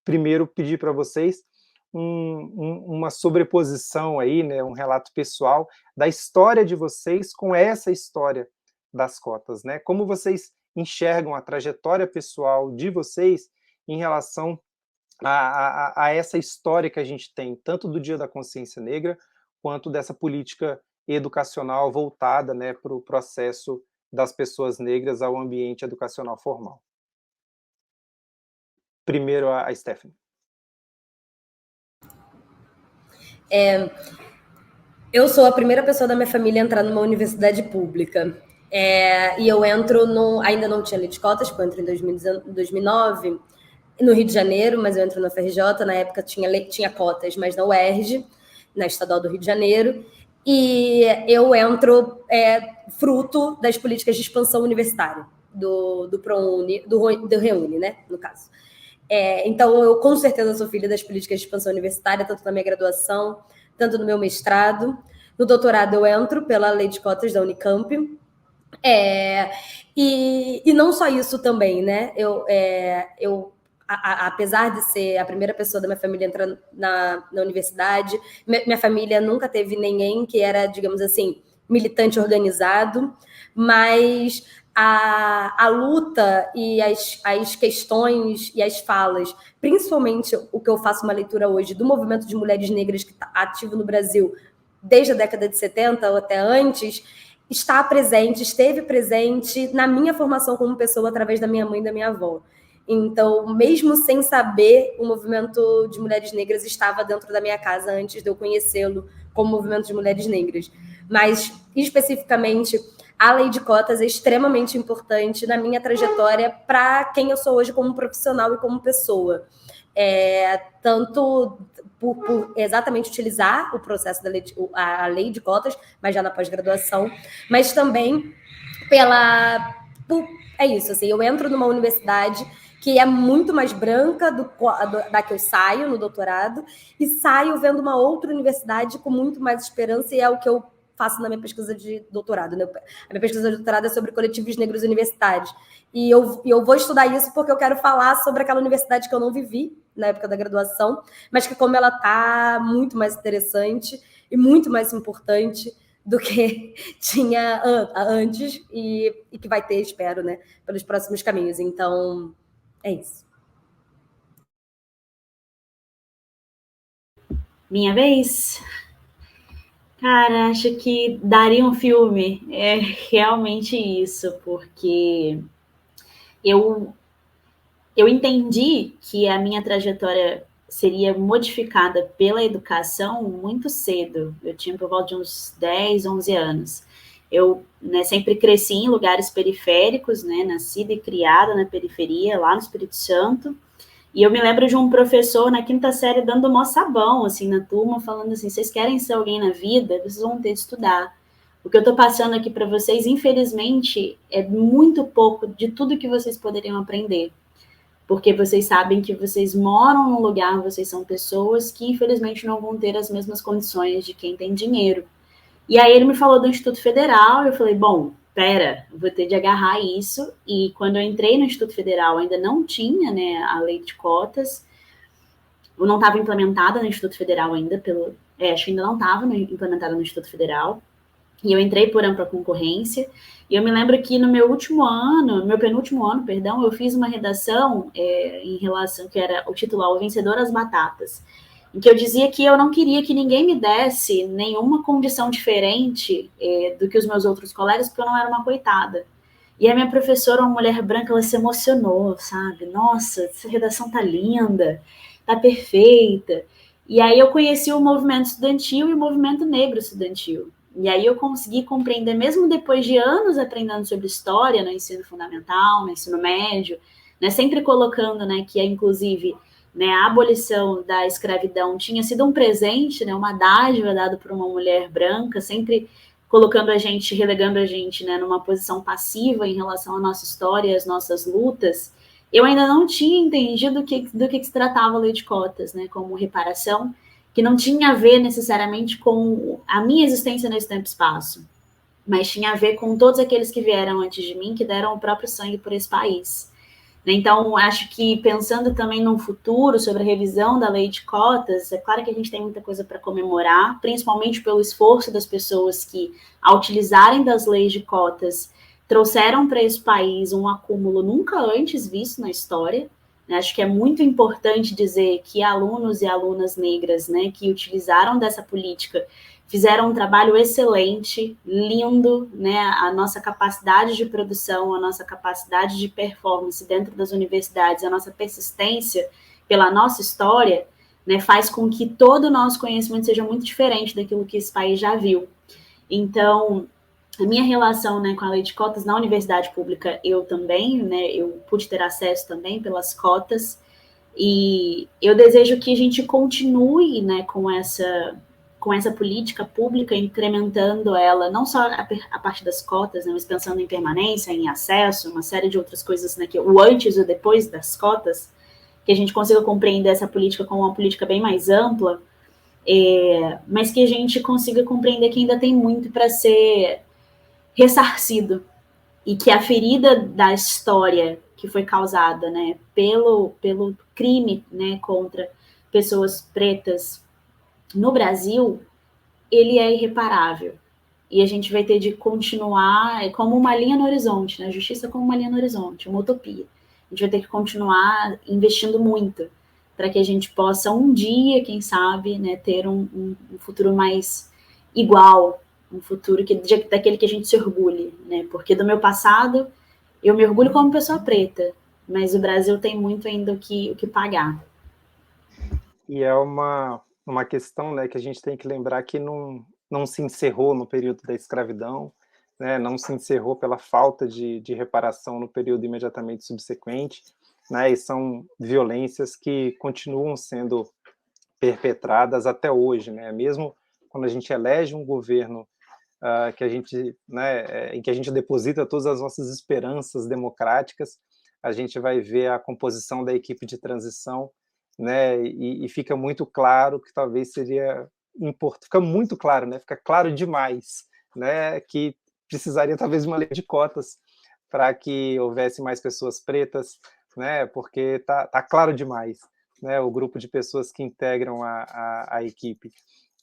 Speaker 1: primeiro pedir para vocês uma sobreposição aí, né, um relato pessoal da história de vocês com essa história das cotas, né, como vocês enxergam a trajetória pessoal de vocês em relação a essa história que a gente tem, tanto do Dia da Consciência Negra, quanto dessa política educacional voltada, né, para o processo das pessoas negras ao ambiente educacional formal. Primeiro, a Stephanie.
Speaker 2: Eu sou a primeira pessoa da minha família a entrar numa universidade pública. E eu entro ainda não tinha lei de cotas, porque eu entro em 2009, no Rio de Janeiro, mas eu entro na FRJ, na época tinha cotas, mas na UERJ, na Estadual do Rio de Janeiro, e eu entro fruto das políticas de expansão universitária, do ProUni, do Reúne, né, no caso. Então, eu com certeza sou filha das políticas de expansão universitária, tanto na minha graduação, tanto no meu mestrado. No doutorado, eu entro pela lei de cotas da Unicamp. E não só isso também, né? Apesar de ser a primeira pessoa da minha família a entrar na universidade, minha família nunca teve ninguém que era, digamos assim, militante organizado, mas a luta e as questões e as falas, principalmente o que eu faço uma leitura hoje do movimento de mulheres negras que está ativo no Brasil desde a década de 70 ou até antes, esteve presente na minha formação como pessoa através da minha mãe e da minha avó. Então, mesmo sem saber, o movimento de mulheres negras estava dentro da minha casa antes de eu conhecê-lo como movimento de mulheres negras. Mas, especificamente, a lei de cotas é extremamente importante na minha trajetória para quem eu sou hoje como profissional e como pessoa. Tanto por exatamente utilizar o processo a lei de cotas, mas já na pós-graduação, mas também é isso, assim, eu entro numa universidade que é muito mais branca da que eu saio no doutorado, e saio vendo uma outra universidade com muito mais esperança, e é o que eu faço na minha pesquisa de doutorado, né? A minha pesquisa de doutorado é sobre coletivos negros universitários. E eu vou estudar isso porque eu quero falar sobre aquela universidade que eu não vivi na época da graduação, mas que como ela está muito mais interessante e muito mais importante do que tinha antes e que vai ter, espero, né, pelos próximos caminhos. Então, é isso.
Speaker 3: Minha vez? Cara, acho que daria um filme. É realmente isso, porque eu entendi que a minha trajetória seria modificada pela educação muito cedo. Eu tinha por volta de uns 10, 11 anos. Eu, né, sempre cresci em lugares periféricos, né, nascida e criada na periferia, lá no Espírito Santo. E eu me lembro de um professor na quinta série dando mó sabão, assim, na turma, falando assim, vocês querem ser alguém na vida? Vocês vão ter de estudar. O que eu estou passando aqui para vocês, infelizmente, é muito pouco de tudo que vocês poderiam aprender. Porque vocês sabem que vocês moram num lugar, vocês são pessoas que, infelizmente, não vão ter as mesmas condições de quem tem dinheiro. E aí ele me falou do Instituto Federal, eu falei, bom, pera, vou ter de agarrar isso. E quando eu entrei no Instituto Federal, ainda não tinha, né, a lei de cotas, ou não estava implementada no Instituto Federal ainda, acho que ainda não estava implementada no Instituto Federal. E eu entrei por ampla concorrência. E eu me lembro que no meu penúltimo ano, perdão, eu fiz uma redação em relação, que era o título O Vencedor às Batatas, em que eu dizia que eu não queria que ninguém me desse nenhuma condição diferente do que os meus outros colegas, porque eu não era uma coitada. E a minha professora, uma mulher branca, ela se emocionou, sabe? Nossa, essa redação tá linda, tá perfeita. E aí eu conheci o movimento estudantil e o movimento negro estudantil. E aí eu consegui compreender, mesmo depois de anos aprendendo sobre história no ensino fundamental, no ensino médio, né, sempre colocando, né, que inclusive, né, a abolição da escravidão tinha sido um presente, né, uma dádiva dada por uma mulher branca, sempre colocando a gente, relegando a gente, né, numa posição passiva em relação à nossa história e às nossas lutas. Eu ainda não tinha entendido do que se tratava a lei de cotas, né, como reparação, que não tinha a ver necessariamente com a minha existência nesse tempo e espaço, mas tinha a ver com todos aqueles que vieram antes de mim, que deram o próprio sangue por esse país. Então, acho que pensando também no futuro, sobre a revisão da lei de cotas, é claro que a gente tem muita coisa para comemorar, principalmente pelo esforço das pessoas que, ao utilizarem das leis de cotas, trouxeram para esse país um acúmulo nunca antes visto na história. Acho que é muito importante dizer que alunos e alunas negras, né, que utilizaram dessa política fizeram um trabalho excelente, lindo, né, a nossa capacidade de produção, a nossa capacidade de performance dentro das universidades, a nossa persistência pela nossa história, né, faz com que todo o nosso conhecimento seja muito diferente daquilo que esse país já viu. Então, a minha relação, né, com a lei de cotas na universidade pública, eu também, né, eu pude ter acesso também pelas cotas, e eu desejo que a gente continue, né, com essa política pública, incrementando ela, não só a partir das cotas, né, mas pensando em permanência, em acesso, uma série de outras coisas, né, que o antes e o depois das cotas, que a gente consiga compreender essa política como uma política bem mais ampla, mas que a gente consiga compreender que ainda tem muito para ser ressarcido, e que a ferida da história que foi causada, né, pelo crime, né, contra pessoas pretas no Brasil, ele é irreparável. E a gente vai ter de continuar como uma linha no horizonte, né? A justiça como uma linha no horizonte, uma utopia. A gente vai ter que continuar investindo muito para que a gente possa um dia, quem sabe, né, ter um futuro mais igual, um futuro daquele que a gente se orgulhe, né? Porque do meu passado eu me orgulho como pessoa preta, mas o Brasil tem muito ainda o que pagar.
Speaker 1: E é uma questão, né, que a gente tem que lembrar que não se encerrou no período da escravidão, né, não se encerrou pela falta de reparação no período imediatamente subsequente, né, e são violências que continuam sendo perpetradas até hoje, né, mesmo quando a gente elege um governo que a gente, né, em que a gente deposita todas as nossas esperanças democráticas, a gente vai ver a composição da equipe de transição, né, e fica muito claro que talvez seria fica muito claro, né? Fica claro demais, né? Que precisaria talvez de uma lei de cotas para que houvesse mais pessoas pretas, né? Porque tá claro demais, né? O grupo de pessoas que integram a equipe.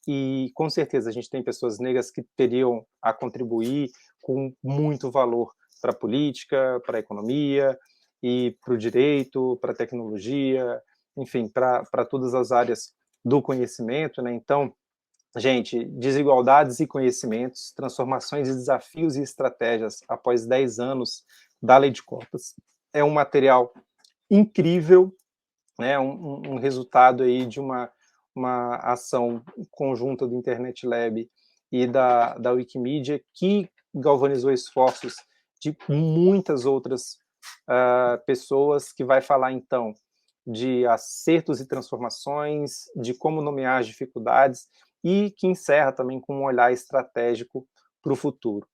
Speaker 1: E com certeza a gente tem pessoas negras que teriam a contribuir com muito valor para a política, para a economia e para o direito, para a tecnologia, enfim, para todas as áreas do conhecimento, né? Então, gente, desigualdades e conhecimentos, transformações e desafios e estratégias após 10 anos da Lei de Cotas. É um material incrível, né? Um resultado aí de uma ação conjunta do Internet Lab e da Wikimedia, que galvanizou esforços de muitas outras pessoas, que vai falar, então, de acertos e transformações, de como nomear as dificuldades, e que encerra também com um olhar estratégico para o futuro.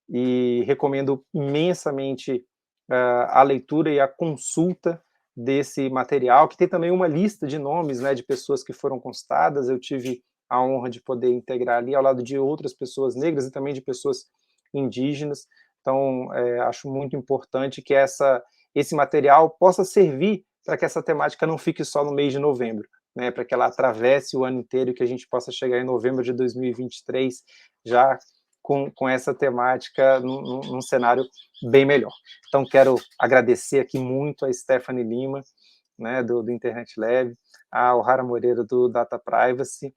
Speaker 1: E recomendo imensamente a leitura e a consulta desse material, que tem também uma lista de nomes, né, de pessoas que foram consultadas. Eu tive a honra de poder integrar ali ao lado de outras pessoas negras e também de pessoas indígenas. Então, acho muito importante que esse material possa servir para que essa temática não fique só no mês de novembro, né, para que ela atravesse o ano inteiro e que a gente possa chegar em novembro de 2023 já com essa temática num cenário bem melhor. Então, quero agradecer aqui muito a Stephanie Lima, né, do Internet Lab, a O'Hara Moreira, do Data Privacy,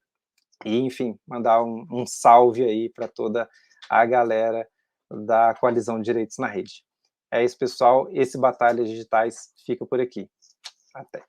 Speaker 1: e, enfim, mandar um salve aí para toda a galera da Coalizão de Direitos na Rede. É isso, pessoal. Esse Batalhas Digitais fica por aqui. Até.